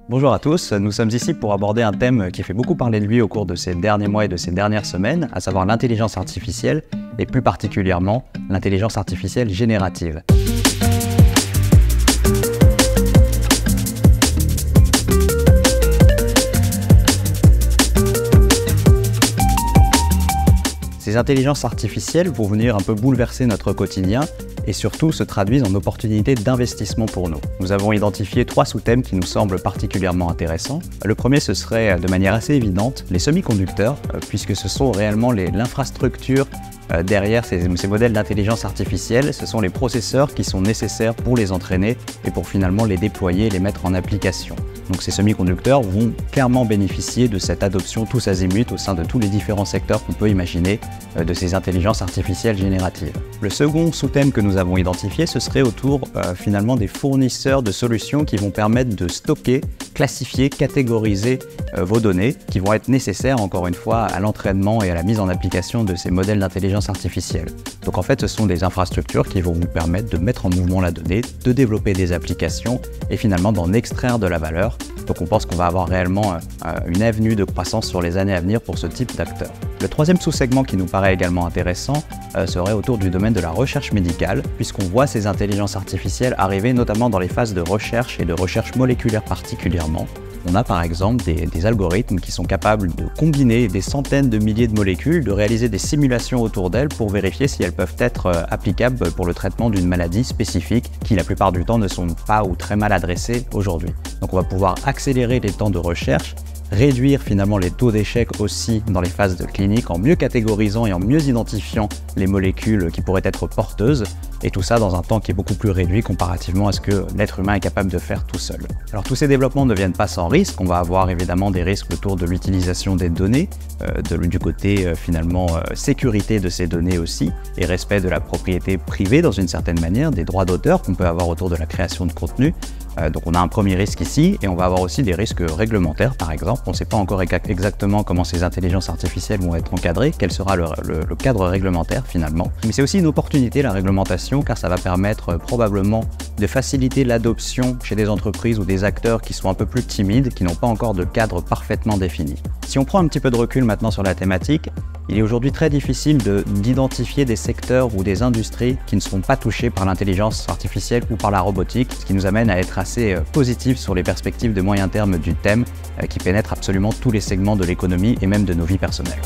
Bonjour à tous, nous sommes ici pour aborder un thème qui fait beaucoup parler de lui au cours de ces derniers mois et de ces dernières semaines, à savoir l'intelligence artificielle, et plus particulièrement l'intelligence artificielle générative. Ces intelligences artificielles vont venir un peu bouleverser notre quotidien et surtout se traduisent en opportunités d'investissement pour nous. Nous avons identifié 3 sous-thèmes qui nous semblent particulièrement intéressants. Le premier, ce serait de manière assez évidente les semi-conducteurs, puisque ce sont réellement l'infrastructure derrière ces modèles d'intelligence artificielle. Ce sont les processeurs qui sont nécessaires pour les entraîner et pour finalement les déployer et les mettre en application. Donc ces semi-conducteurs vont clairement bénéficier de cette adoption tous azimuts au sein de tous les différents secteurs qu'on peut imaginer de ces intelligences artificielles génératives. Le second sous-thème que nous avons identifié, ce serait autour finalement des fournisseurs de solutions qui vont permettre de stocker, classifier, catégoriser vos données qui vont être nécessaires encore une fois à l'entraînement et à la mise en application de ces modèles d'intelligence artificielle. Donc en fait ce sont des infrastructures qui vont vous permettre de mettre en mouvement la donnée, de développer des applications et finalement d'en extraire de la valeur. Donc on pense qu'on va avoir réellement une avenue de croissance sur les années à venir pour ce type d'acteurs. Le troisième sous-segment qui nous paraît également intéressant serait autour du domaine de la recherche médicale, puisqu'on voit ces intelligences artificielles arriver notamment dans les phases de recherche et de recherche moléculaire particulièrement. On a par exemple des algorithmes qui sont capables de combiner des centaines de milliers de molécules, de réaliser des simulations autour d'elles pour vérifier si elles peuvent être applicables pour le traitement d'une maladie spécifique qui la plupart du temps ne sont pas ou très mal adressées aujourd'hui. Donc on va pouvoir accélérer les temps de recherche, réduire finalement les taux d'échec aussi dans les phases de clinique en mieux catégorisant et en mieux identifiant les molécules qui pourraient être porteuses, et tout ça dans un temps qui est beaucoup plus réduit comparativement à ce que l'être humain est capable de faire tout seul. Alors tous ces développements ne viennent pas sans risque, on va avoir évidemment des risques autour de l'utilisation des données, du côté finalement sécurité de ces données aussi, et respect de la propriété privée dans une certaine manière, des droits d'auteur qu'on peut avoir autour de la création de contenu. Donc on a un premier risque ici, et on va avoir aussi des risques réglementaires par exemple. On ne sait pas encore exactement comment ces intelligences artificielles vont être encadrées, quel sera le cadre réglementaire finalement. Mais c'est aussi une opportunité la réglementation, car ça va permettre probablement de faciliter l'adoption chez des entreprises ou des acteurs qui sont un peu plus timides, qui n'ont pas encore de cadre parfaitement défini. Si on prend un petit peu de recul maintenant sur la thématique, il est aujourd'hui très difficile d'identifier des secteurs ou des industries qui ne seront pas touchés par l'intelligence artificielle ou par la robotique, ce qui nous amène à être assez positif sur les perspectives de moyen terme du thème qui pénètre absolument tous les segments de l'économie et même de nos vies personnelles.